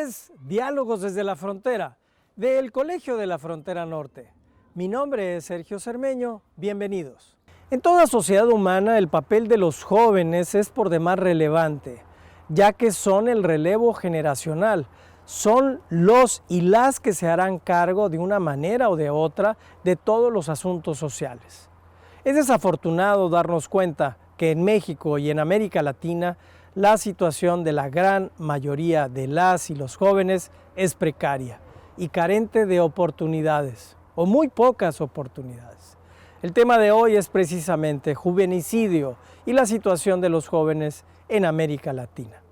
es Diálogos desde la Frontera, del Colegio de la Frontera Norte. Mi nombre es Sergio Cermeño, bienvenidos. En toda sociedad humana el papel de los jóvenes es por demás relevante, ya que son el relevo generacional, son los y las que se harán cargo de una manera o de otra de todos los asuntos sociales. Es desafortunado darnos cuenta que en México y en América Latina la situación de la gran mayoría de las y los jóvenes es precaria y carente de oportunidades, o muy pocas oportunidades. El tema de hoy es precisamente juvenicidio y la situación de los jóvenes en América Latina.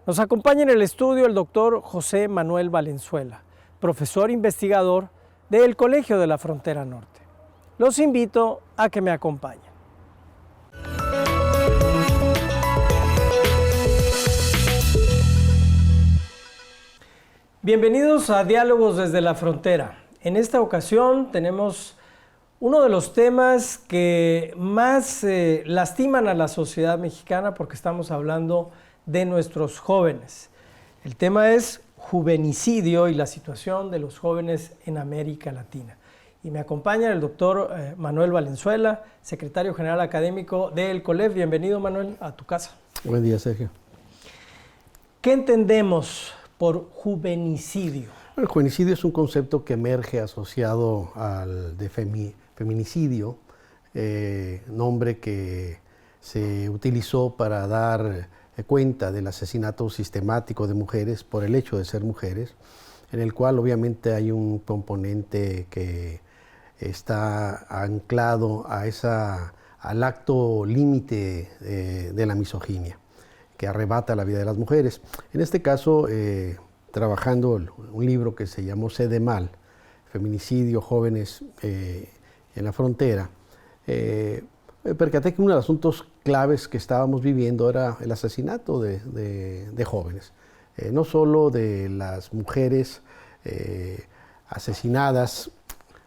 Nos acompaña en el estudio el doctor José Manuel Valenzuela, profesor investigador del Colegio de la Frontera Norte. Los invito a que me acompañen. Bienvenidos a Diálogos desde la Frontera. En esta ocasión tenemos uno de los temas que más lastiman a la sociedad mexicana porque estamos hablando de nuestros jóvenes. El tema es juvenicidio y la situación de los jóvenes en América Latina. Y me acompaña el doctor Manuel Valenzuela, secretario general académico del COLEF. Bienvenido, Manuel, a tu casa. Buen día, Sergio. ¿Qué entendemos por juvenicidio? El juvenicidio es un concepto que emerge asociado al de feminicidio, nombre que se utilizó para dar cuenta del asesinato sistemático de mujeres por el hecho de ser mujeres, en el cual obviamente hay un componente que está anclado al acto límite de la misoginia, que arrebata la vida de las mujeres. En este caso, trabajando un libro que se llamó Sé de Mal, Feminicidio, Jóvenes en la Frontera, me percaté que uno de los asuntos claves que estábamos viviendo era el asesinato de jóvenes. No solo de las mujeres asesinadas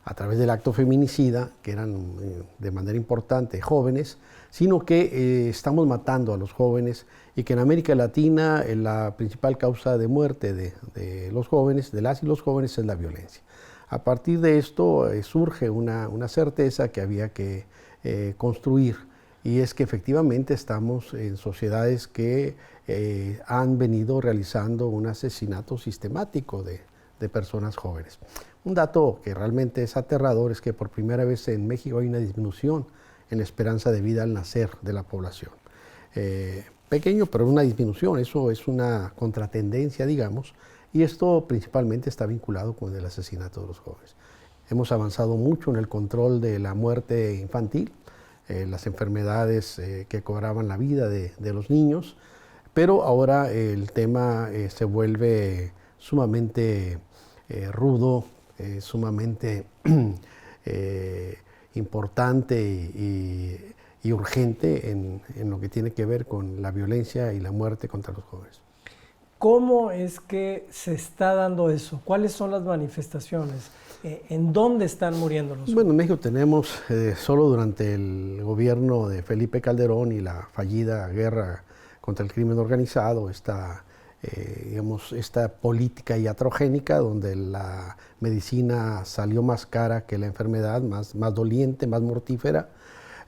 a través del acto feminicida, que eran de manera importante jóvenes, sino que estamos matando a los jóvenes y que en América Latina la principal causa de muerte de los jóvenes, de las y los jóvenes, es la violencia. A partir de esto surge una certeza que había que construir, y es que efectivamente estamos en sociedades que han venido realizando un asesinato sistemático de personas jóvenes. Un dato que realmente es aterrador es que por primera vez en México hay una disminución en la esperanza de vida al nacer de la población. Pequeño, pero una disminución, eso es una contratendencia, digamos, y esto principalmente está vinculado con el asesinato de los jóvenes. Hemos avanzado mucho en el control de la muerte infantil, las enfermedades que cobraban la vida de los niños, pero ahora el tema se vuelve sumamente rudo, sumamente importante y urgente en lo que tiene que ver con la violencia y la muerte contra los jóvenes. ¿Cómo es que se está dando eso? ¿Cuáles son las manifestaciones? ¿En dónde están muriendo los jóvenes? Bueno, en México tenemos, solo durante el gobierno de Felipe Calderón y la fallida guerra contra el crimen organizado, esta política iatrogénica donde la medicina salió más cara que la enfermedad, más doliente, más mortífera,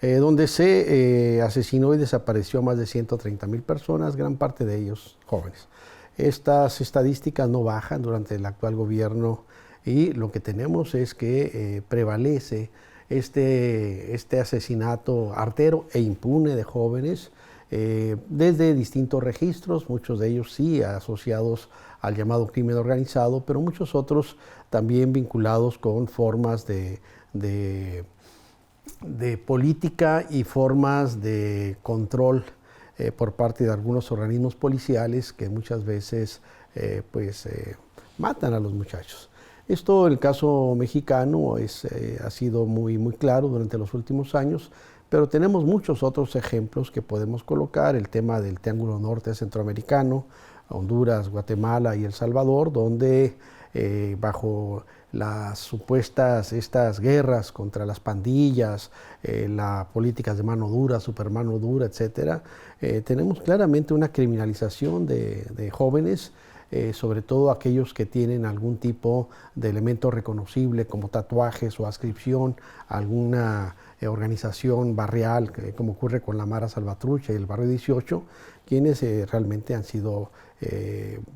donde se asesinó y desapareció más de 130,000 personas, gran parte de ellos jóvenes. Estas estadísticas no bajan durante el actual gobierno y lo que tenemos es que prevalece este asesinato artero e impune de jóvenes desde distintos registros, muchos de ellos sí asociados al llamado crimen organizado, pero muchos otros también vinculados con formas de política y formas de control por parte de algunos organismos policiales que muchas veces matan a los muchachos. Esto, en el caso mexicano, ha sido muy claro durante los últimos años, pero tenemos muchos otros ejemplos que podemos colocar. El tema del Triángulo Norte centroamericano, Honduras, Guatemala y El Salvador, donde bajo las supuestas estas guerras contra las pandillas, las políticas de mano dura, supermano dura, etcétera, tenemos claramente una criminalización de jóvenes sobre todo aquellos que tienen algún tipo de elemento reconocible como tatuajes o adscripción a alguna organización barrial, como ocurre con la Mara Salvatrucha y el Barrio 18, quienes realmente han sido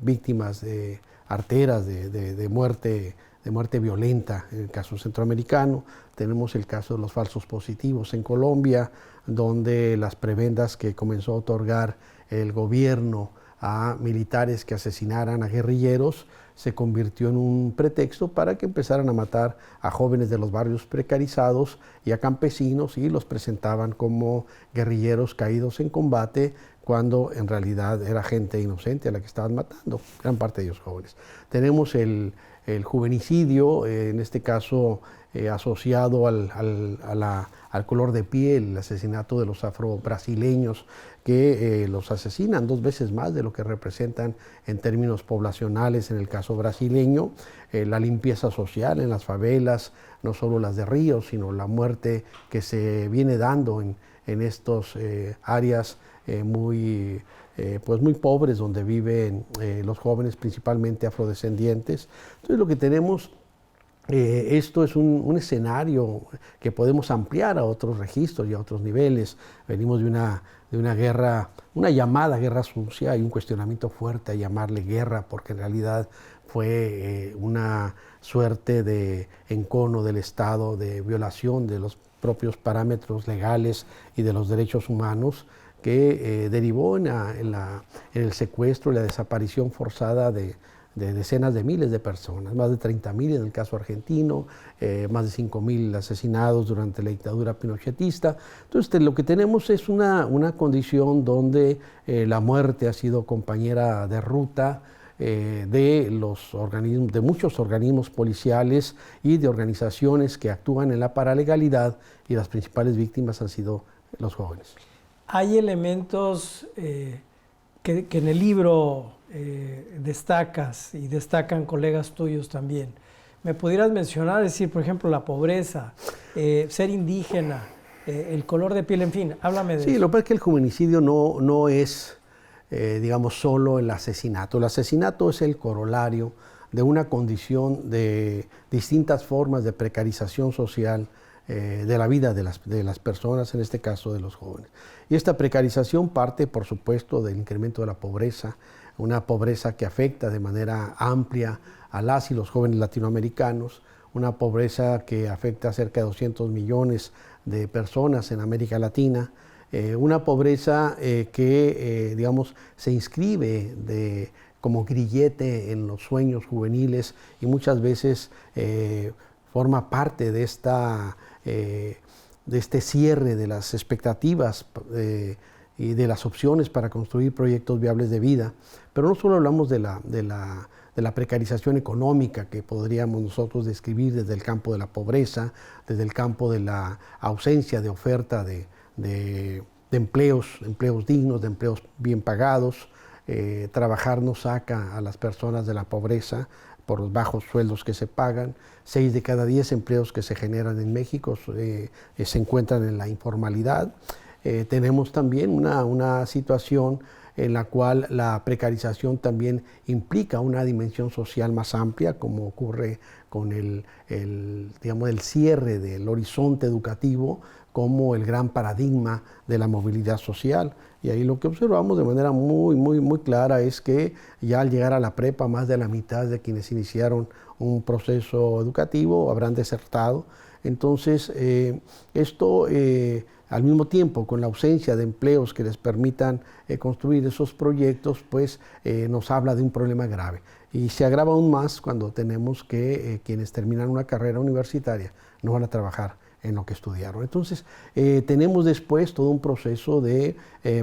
víctimas de arteras de muerte violenta. En el caso centroamericano tenemos el caso de los falsos positivos en Colombia, donde las prebendas que comenzó a otorgar el gobierno a militares que asesinaran a guerrilleros se convirtió en un pretexto para que empezaran a matar a jóvenes de los barrios precarizados y a campesinos, y los presentaban como guerrilleros caídos en combate, cuando en realidad era gente inocente a la que estaban matando, gran parte de ellos jóvenes. Tenemos el juvenicidio, en este caso asociado al color de piel, el asesinato de los afro-brasileños, que los asesinan 2 veces más de lo que representan en términos poblacionales en el caso brasileño. La limpieza social en las favelas, no solo las de Río, sino la muerte que se viene dando en estos áreas muy pobres, donde viven los jóvenes, principalmente afrodescendientes. Entonces lo que tenemos, esto es un escenario que podemos ampliar a otros registros y a otros niveles. Venimos de una guerra, una llamada guerra sucia, y un cuestionamiento fuerte a llamarle guerra, porque en realidad fue una suerte de encono del Estado, de violación de los propios parámetros legales y de los derechos humanos, que derivó en el secuestro y la desaparición forzada de decenas de miles de personas, más de 30.000 en el caso argentino, más de 5.000 asesinados durante la dictadura pinochetista. Entonces lo que tenemos es una condición donde la muerte ha sido compañera de ruta de muchos organismos policiales y de organizaciones que actúan en la paralegalidad, y las principales víctimas han sido los jóvenes. Hay elementos que en el libro destacas, y destacan colegas tuyos también. ¿Me pudieras mencionar, decir, por ejemplo, la pobreza, ser indígena, el color de piel, en fin? Háblame de eso. Sí, lo que pasa es que el juvenicidio no es, digamos, solo el asesinato. El asesinato es el corolario de una condición de distintas formas de precarización social de la vida de las personas, en este caso de los jóvenes. Y esta precarización parte, por supuesto, del incremento de la pobreza, una pobreza que afecta de manera amplia a las y los jóvenes latinoamericanos, una pobreza que afecta a cerca de 200 millones de personas en América Latina, una pobreza que, digamos, se inscribe como grillete en los sueños juveniles, y muchas veces forma parte de este cierre de las expectativas y de las opciones para construir proyectos viables de vida. Pero no solo hablamos de la precarización económica, que podríamos nosotros describir desde el campo de la pobreza, desde el campo de la ausencia de oferta de empleos dignos, de empleos bien pagados. Trabajar no saca a las personas de la pobreza por los bajos sueldos que se pagan. 6 de cada 10 empleos que se generan en México se encuentran en la informalidad. Tenemos también una situación en la cual la precarización también implica una dimensión social más amplia, como ocurre con el cierre del horizonte educativo como el gran paradigma de la movilidad social. Y ahí lo que observamos de manera muy clara es que ya al llegar a la prepa, más de la mitad de quienes iniciaron un proceso educativo habrán desertado. Entonces, esto al mismo tiempo, con la ausencia de empleos que les permitan construir esos proyectos, pues nos habla de un problema grave. Y se agrava aún más cuando tenemos que quienes terminan una carrera universitaria no van a trabajar en lo que estudiaron. Entonces, tenemos después todo un proceso de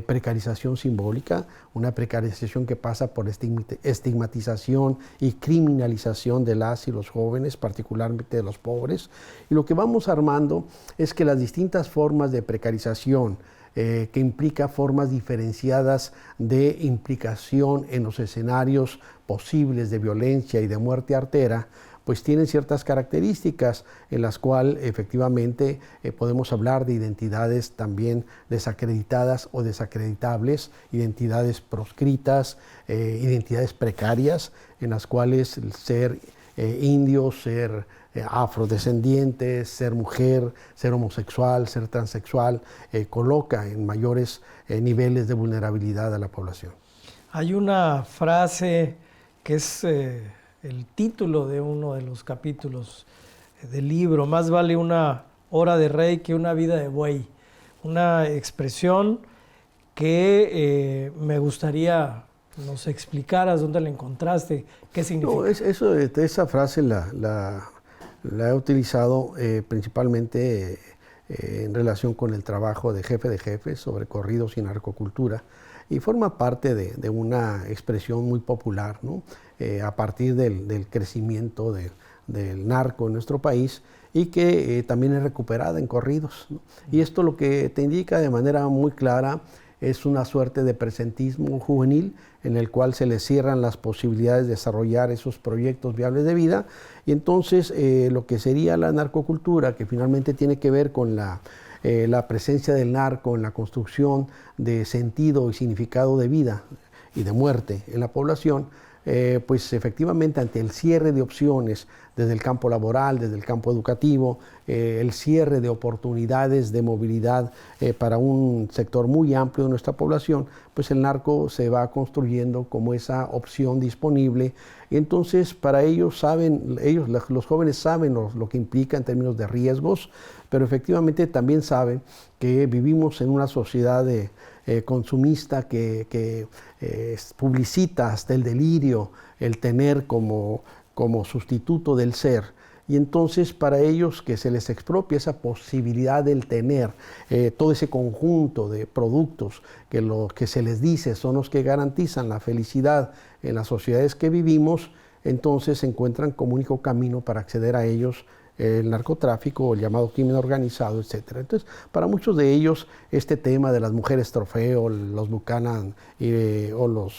precarización simbólica, una precarización que pasa por estigmatización y criminalización de las y los jóvenes, particularmente de los pobres. Y lo que vamos armando es que las distintas formas de precarización, que implica formas diferenciadas de implicación en los escenarios posibles de violencia y de muerte artera, pues tienen ciertas características en las cuales efectivamente podemos hablar de identidades también desacreditadas o desacreditables, identidades proscritas, identidades precarias, en las cuales el ser indio, ser afrodescendiente, ser mujer, ser homosexual, ser transexual, coloca en mayores niveles de vulnerabilidad a la población. Hay una frase que es el título de uno de los capítulos del libro: más vale una hora de rey que una vida de buey. Una expresión que me gustaría nos explicaras dónde la encontraste, qué significa. No, esa frase la he utilizado principalmente en relación con el trabajo de Jefe de Jefes sobre corridos y narcocultura, y forma parte de una expresión muy popular, ¿no? A partir del crecimiento del narco en nuestro país, y que también es recuperada en corridos, ¿no? Y esto lo que te indica de manera muy clara es una suerte de presentismo juvenil en el cual se les cierran las posibilidades de desarrollar esos proyectos viables de vida, y entonces lo que sería la narcocultura, que finalmente tiene que ver con la presencia del narco en la construcción de sentido y significado de vida y de muerte en la población, pues efectivamente ante el cierre de opciones desde el campo laboral, desde el campo educativo, el cierre de oportunidades de movilidad para un sector muy amplio de nuestra población, pues el narco se va construyendo como esa opción disponible. Y entonces para ellos los jóvenes saben lo que implica en términos de riesgos, pero efectivamente también saben que vivimos en una sociedad consumista que publicita hasta el delirio el tener como sustituto del ser, y entonces para ellos que se les expropia esa posibilidad del tener todo ese conjunto de productos que lo que se les dice son los que garantizan la felicidad en las sociedades que vivimos, entonces se encuentran como único camino para acceder a ellos el narcotráfico, el llamado crimen organizado, etc. Entonces, para muchos de ellos, este tema de las mujeres trofeo, los Buchanan o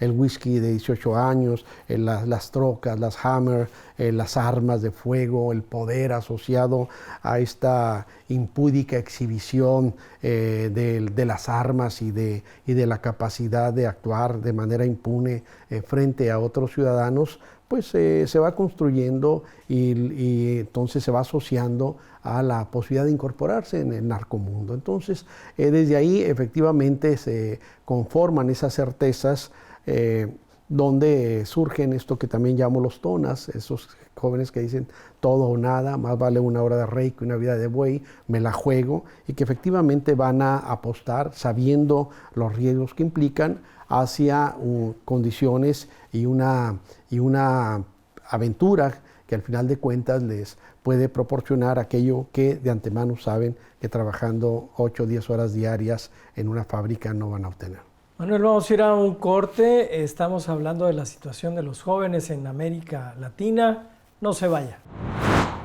el whisky de 18 años, las trocas, las Hammer, las armas de fuego, el poder asociado a esta impúdica exhibición de las armas y de la capacidad de actuar de manera impune frente a otros ciudadanos, pues se va construyendo y entonces se va asociando a la posibilidad de incorporarse en el narcomundo. Entonces, desde ahí efectivamente se conforman esas certezas donde surgen esto que también llamo los tonas, esos jóvenes que dicen todo o nada, más vale una hora de rey que una vida de buey, me la juego, y que efectivamente van a apostar sabiendo los riesgos que implican hacia condiciones y una aventura que al final de cuentas les puede proporcionar aquello que de antemano saben que trabajando 8 o 10 horas diarias en una fábrica no van a obtener. Manuel, vamos a ir a un corte. Estamos hablando de la situación de los jóvenes en América Latina. No se vaya.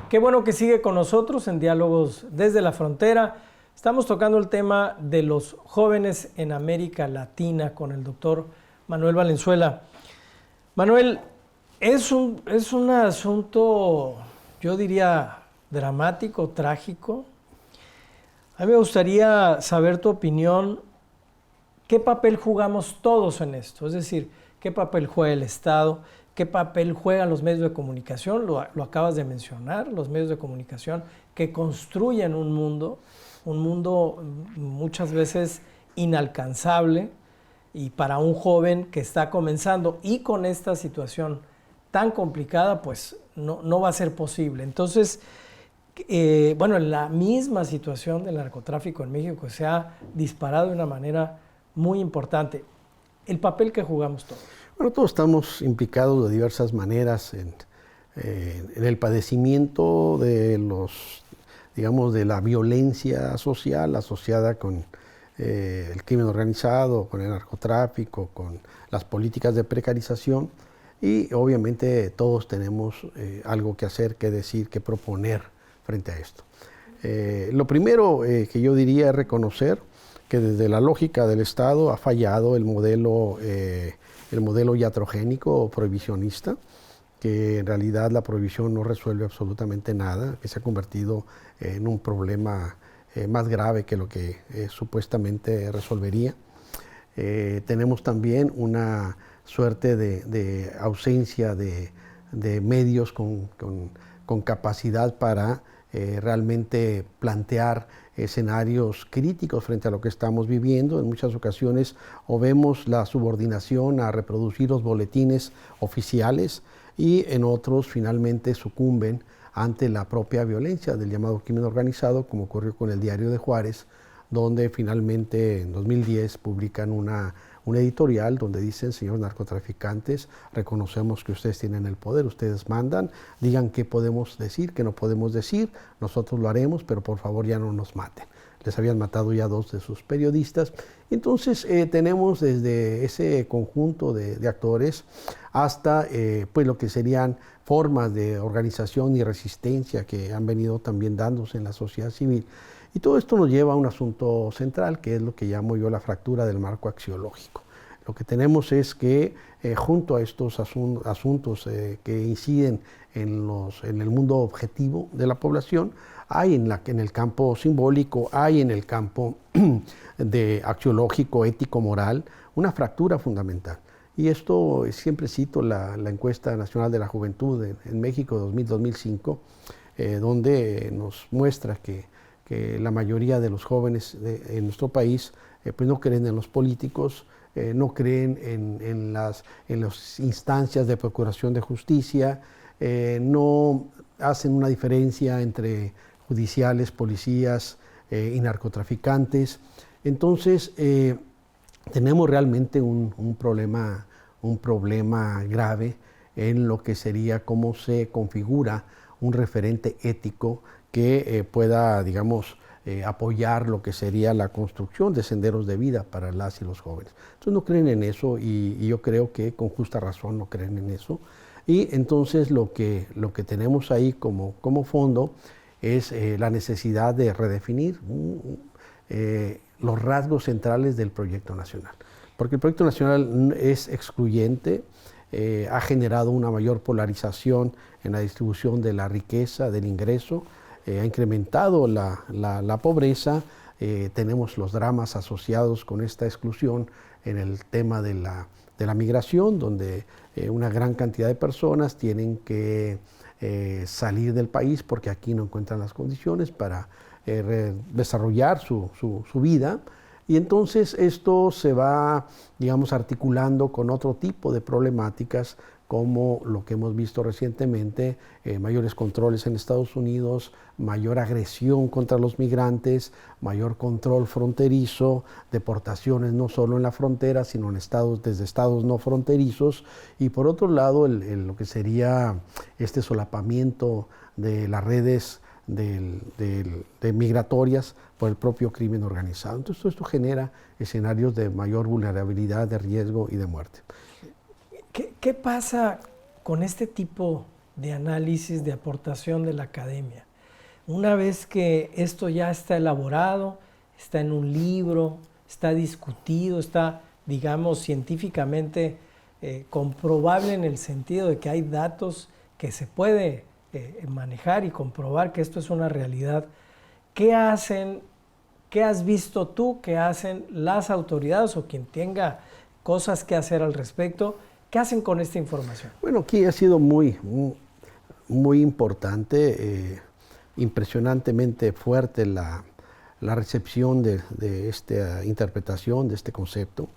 Qué bueno que sigue con nosotros en Diálogos desde la Frontera. Estamos tocando el tema de los jóvenes en América Latina con el doctor Manuel Valenzuela. Manuel, es un asunto, yo diría, dramático, trágico. A mí me gustaría saber tu opinión. ¿Qué papel jugamos todos en esto? Es decir, ¿qué papel juega el Estado? ¿Qué papel juegan los medios de comunicación? Lo acabas de mencionar, los medios de comunicación que construyen un mundo muchas veces inalcanzable, y para un joven que está comenzando y con esta situación tan complicada, pues no va a ser posible. Entonces, la misma situación del narcotráfico en México se ha disparado de una manera muy importante. El papel que jugamos todos. Bueno, todos estamos implicados de diversas maneras en el padecimiento de de la violencia social asociada con el crimen organizado, con el narcotráfico, con las políticas de precarización, y obviamente todos tenemos algo que hacer, que decir, que proponer frente a esto. Lo primero que yo diría es reconocer que desde la lógica del Estado ha fallado el modelo iatrogénico o prohibicionista, que en realidad la prohibición no resuelve absolutamente nada, que se ha convertido en un problema más grave que lo que supuestamente resolvería. Tenemos también una suerte de ausencia de medios con capacidad para realmente plantear escenarios críticos frente a lo que estamos viviendo. En muchas ocasiones o vemos la subordinación a reproducir los boletines oficiales y en otros finalmente sucumben ante la propia violencia del llamado crimen organizado, como ocurrió con el Diario de Juárez, donde finalmente en 2010 publican una editorial donde dicen: señores narcotraficantes, reconocemos que ustedes tienen el poder, ustedes mandan, digan qué podemos decir, qué no podemos decir, nosotros lo haremos, pero por favor ya no nos maten. Les habían matado ya 2 de sus periodistas. Entonces tenemos desde ese conjunto de actores hasta pues lo que serían formas de organización y resistencia que han venido también dándose en la sociedad civil. Y todo esto nos lleva a un asunto central, que es lo que llamo yo la fractura del marco axiológico. Lo que tenemos es que junto a estos asuntos que inciden en el mundo objetivo de la población, hay en el campo simbólico, hay en el campo axiológico, ético, moral, una fractura fundamental. Y esto, siempre cito la encuesta nacional de la juventud en México 2000-2005, donde nos muestra que la mayoría de los jóvenes en nuestro país pues no creen en los políticos, no creen en las instancias de procuración de justicia, no hacen una diferencia entre judiciales, policías y narcotraficantes. Entonces tenemos realmente un problema grave en lo que sería cómo se configura un referente ético que pueda, digamos, apoyar lo que sería la construcción de senderos de vida para las y los jóvenes. Entonces no creen en eso y yo creo que con justa razón no creen en eso. Y entonces lo que tenemos ahí como fondo es la necesidad de redefinir los rasgos centrales del proyecto nacional. Porque el proyecto nacional es excluyente, ha generado una mayor polarización en la distribución de la riqueza, del ingreso, ha incrementado la pobreza, tenemos los dramas asociados con esta exclusión en el tema de la migración, donde una gran cantidad de personas tienen que salir del país porque aquí no encuentran las condiciones para desarrollar su vida. Y entonces esto se va, digamos, articulando con otro tipo de problemáticas, como lo que hemos visto recientemente, mayores controles en Estados Unidos, mayor agresión contra los migrantes, mayor control fronterizo, deportaciones no solo en la frontera, sino desde estados no fronterizos, y por otro lado lo que sería este solapamiento de las redes de migratorias por el propio crimen organizado. Entonces esto genera escenarios de mayor vulnerabilidad, de riesgo y de muerte. ¿Qué pasa con este tipo de análisis, de aportación de la academia? Una vez que esto ya está elaborado, está en un libro, está discutido, está, digamos, científicamente comprobable en el sentido de que hay datos que se puede manejar y comprobar que esto es una realidad. ¿Qué hacen? ¿Qué has visto tú que hacen las autoridades o quien tenga cosas que hacer al respecto? ¿Qué hacen con esta información? Bueno, aquí ha sido muy importante, impresionantemente fuerte la recepción de esta interpretación, de este concepto.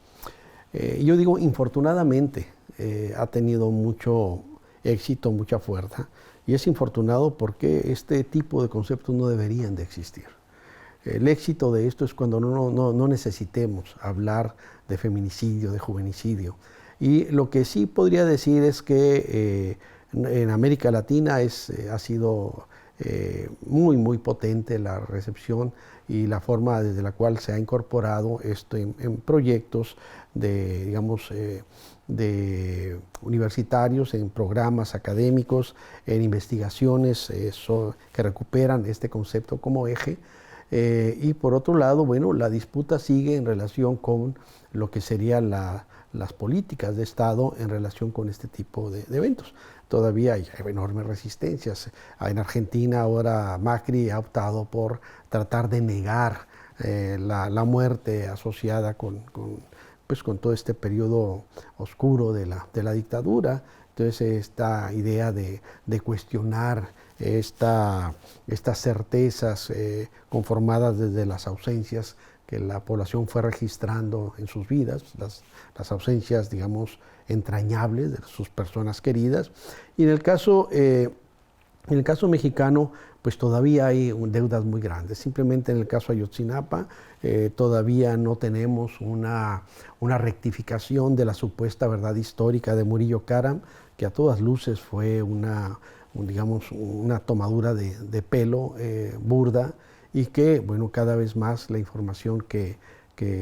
Yo digo, infortunadamente, ha tenido mucho éxito, mucha fuerza, y es infortunado porque este tipo de conceptos no deberían de existir. El éxito de esto es cuando no necesitemos hablar de feminicidio, de juvenicidio. Y lo que sí podría decir es que en América Latina ha sido muy potente la recepción y la forma desde la cual se ha incorporado esto en proyectos de universitarios, en programas académicos, en investigaciones que recuperan este concepto como eje. Y por otro lado, bueno, la disputa sigue en relación con lo que sería la las políticas de Estado en relación con este tipo de eventos. Todavía hay enormes resistencias. En Argentina ahora Macri ha optado por tratar de negar la muerte asociada con todo este periodo oscuro de la dictadura. Entonces esta idea de cuestionar estas certezas conformadas desde las ausencias que la población fue registrando en sus vidas, las ausencias, digamos, entrañables de sus personas queridas. Y en el caso mexicano, pues todavía hay deudas muy grandes. Simplemente en el caso Ayotzinapa todavía no tenemos una rectificación de la supuesta verdad histórica de Murillo Karam, que a todas luces fue una tomadura de pelo burda, y que, bueno, cada vez más la información que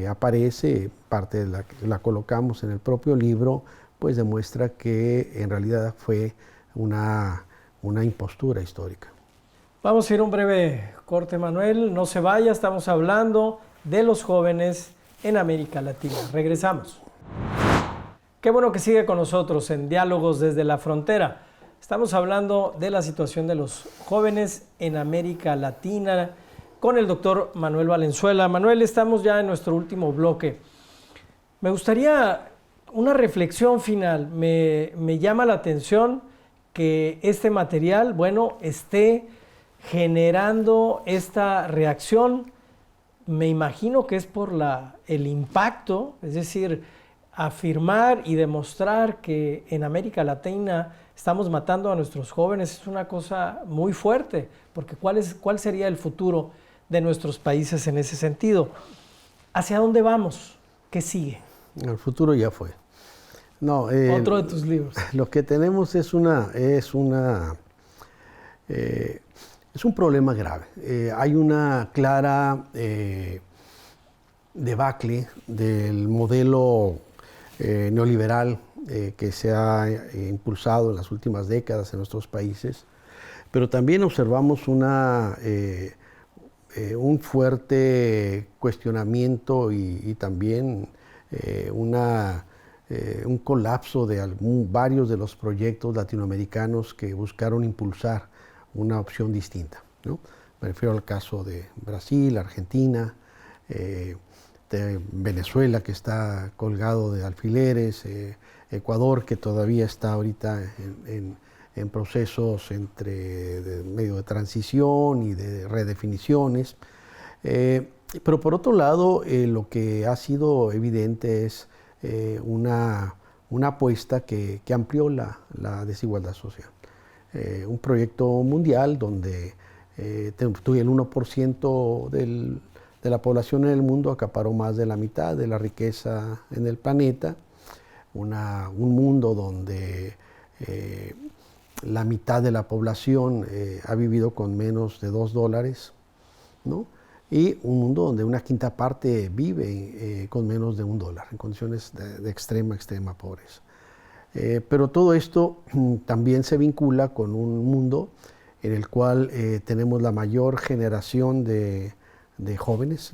aparece, parte de la colocamos en el propio libro, pues demuestra que en realidad fue una impostura histórica. Vamos a ir a un breve corte, Manuel. No se vaya, estamos hablando de los jóvenes en América Latina. Regresamos. Qué bueno que sigue con nosotros en Diálogos desde la Frontera. Estamos hablando de la situación de los jóvenes en América Latina con el doctor Manuel Valenzuela. Manuel, estamos ya en nuestro último bloque. Me gustaría una reflexión final. Me llama la atención que este material, bueno, esté generando esta reacción. Me imagino que es por el impacto, es decir, afirmar y demostrar que en América Latina estamos matando a nuestros jóvenes es una cosa muy fuerte, porque ¿cuál sería el futuro de nuestros países en ese sentido? ¿Hacia dónde vamos? ¿Qué sigue? El futuro ya fue. No, otro de tus libros. Lo que tenemos es un problema grave. Hay una clara debacle del modelo neoliberal que se ha impulsado en las últimas décadas en nuestros países, pero también observamos un fuerte cuestionamiento y también un colapso de varios de los proyectos latinoamericanos que buscaron impulsar una opción distinta, ¿no? Me refiero al caso de Brasil, Argentina, de Venezuela, que está colgado de alfileres, Ecuador, que todavía está ahorita en procesos medio de transición y de redefiniciones. Pero por otro lado, lo que ha sido evidente es una apuesta que amplió la desigualdad social. Un proyecto mundial donde el 1% de la población en el mundo acaparó más de la mitad de la riqueza en el planeta, un mundo donde la mitad de la población ha vivido con menos de $2, ¿no? Y un mundo donde una quinta parte vive con menos de $1, en condiciones de extrema pobreza. Pero todo esto también se vincula con un mundo en el cual tenemos la mayor generación de jóvenes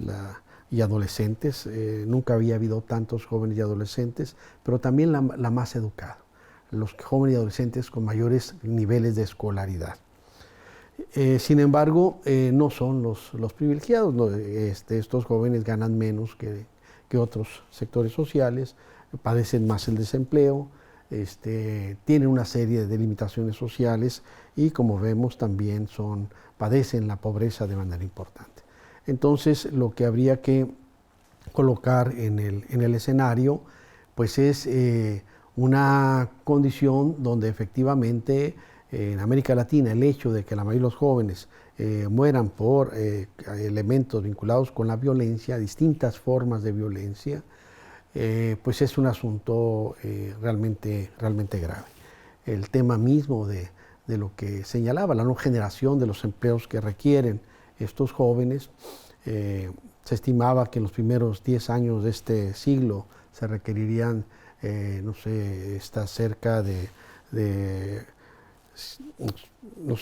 y adolescentes. Nunca había habido tantos jóvenes y adolescentes, pero también la más educada, los jóvenes y adolescentes con mayores niveles de escolaridad. Sin embargo, no son los privilegiados. ¿No? Estos jóvenes ganan menos que otros sectores sociales, padecen más el desempleo, tienen una serie de limitaciones sociales y, como vemos, también padecen la pobreza de manera importante. Entonces, lo que habría que colocar en el escenario, pues es una condición donde efectivamente en América Latina el hecho de que la mayoría de los jóvenes mueran por elementos vinculados con la violencia, distintas formas de violencia, pues es un asunto realmente grave. El tema mismo de lo que señalaba, la no generación de los empleos que requieren estos jóvenes, se estimaba que en los primeros 10 años de este siglo se requerirían, está cerca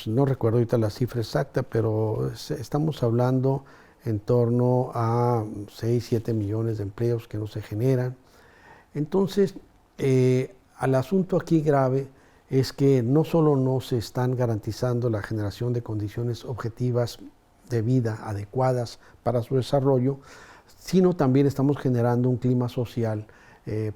no recuerdo ahorita la cifra exacta, pero estamos hablando en torno a 6, 7 millones de empleos que no se generan. Entonces, al asunto aquí grave es que no solo no se están garantizando la generación de condiciones objetivas de vida adecuadas para su desarrollo, sino también estamos generando un clima social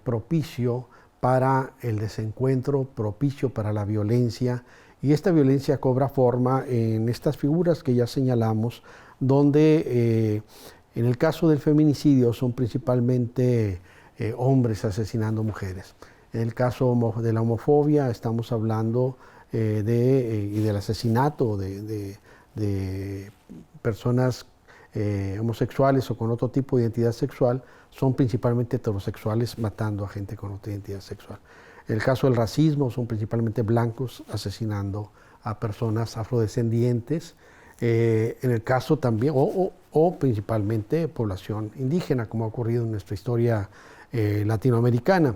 propicio para el desencuentro, propicio para la violencia, y esta violencia cobra forma en estas figuras que ya señalamos, donde en el caso del feminicidio son principalmente hombres asesinando mujeres. En el caso de la homofobia estamos hablando y del asesinato de personas homosexuales o con otro tipo de identidad sexual, son principalmente heterosexuales matando a gente con otra identidad sexual. En el caso del racismo son principalmente blancos asesinando a personas afrodescendientes. En el caso también, o principalmente población indígena, como ha ocurrido en nuestra historia latinoamericana.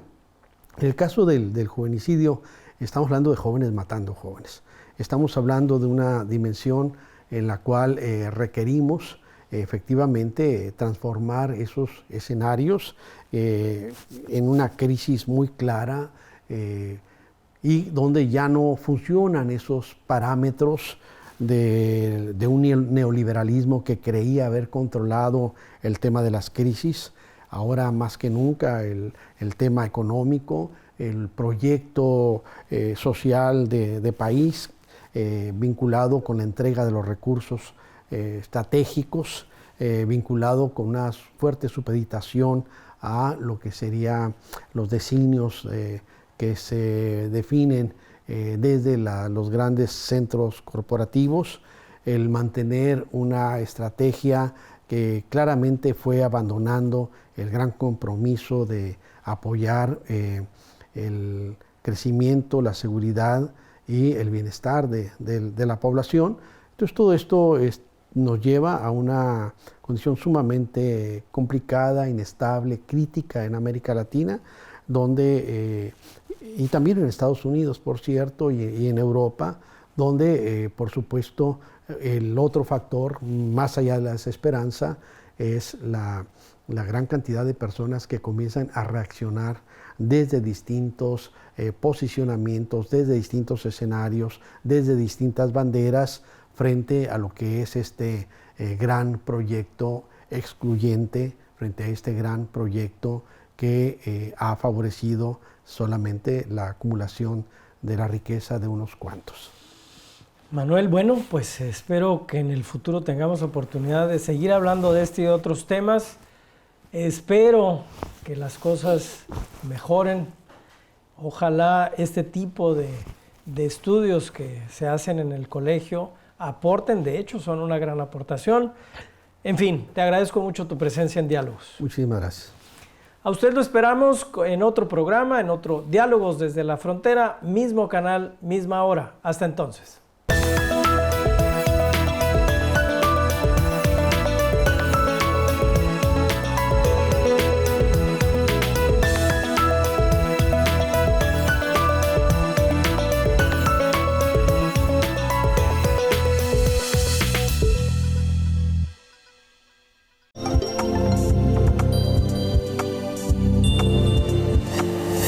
En el caso del juvenicidio, estamos hablando de jóvenes matando jóvenes. Estamos hablando de una dimensión en la cual requerimos efectivamente transformar esos escenarios en una crisis muy clara y donde ya no funcionan esos parámetros de un neoliberalismo que creía haber controlado el tema de las crisis. Ahora más que nunca el tema económico, el proyecto social de país vinculado con la entrega de los recursos estratégicos, vinculado con una fuerte supeditación a lo que serían los designios que se definen desde los grandes centros corporativos, el mantener una estrategia que claramente fue abandonando el gran compromiso de apoyar el crecimiento, la seguridad y el bienestar de la población. Entonces todo esto nos lleva a una condición sumamente complicada, inestable, crítica en América Latina, donde, y también en Estados Unidos, por cierto, y en Europa, donde, por supuesto, el otro factor, más allá de la desesperanza, es la gran cantidad de personas que comienzan a reaccionar desde distintos posicionamientos, desde distintos escenarios, desde distintas banderas, frente a lo que es este gran proyecto excluyente, frente a este gran proyecto que ha favorecido solamente la acumulación de la riqueza de unos cuantos. Manuel, bueno, pues espero que en el futuro tengamos oportunidad de seguir hablando de este y de otros temas. Espero que las cosas mejoren. Ojalá este tipo de estudios que se hacen en el colegio aporten, de hecho, son una gran aportación. En fin, te agradezco mucho tu presencia en Diálogos. Muchísimas gracias. A usted lo esperamos en otro programa, en otro Diálogos desde la Frontera, mismo canal, misma hora. Hasta entonces.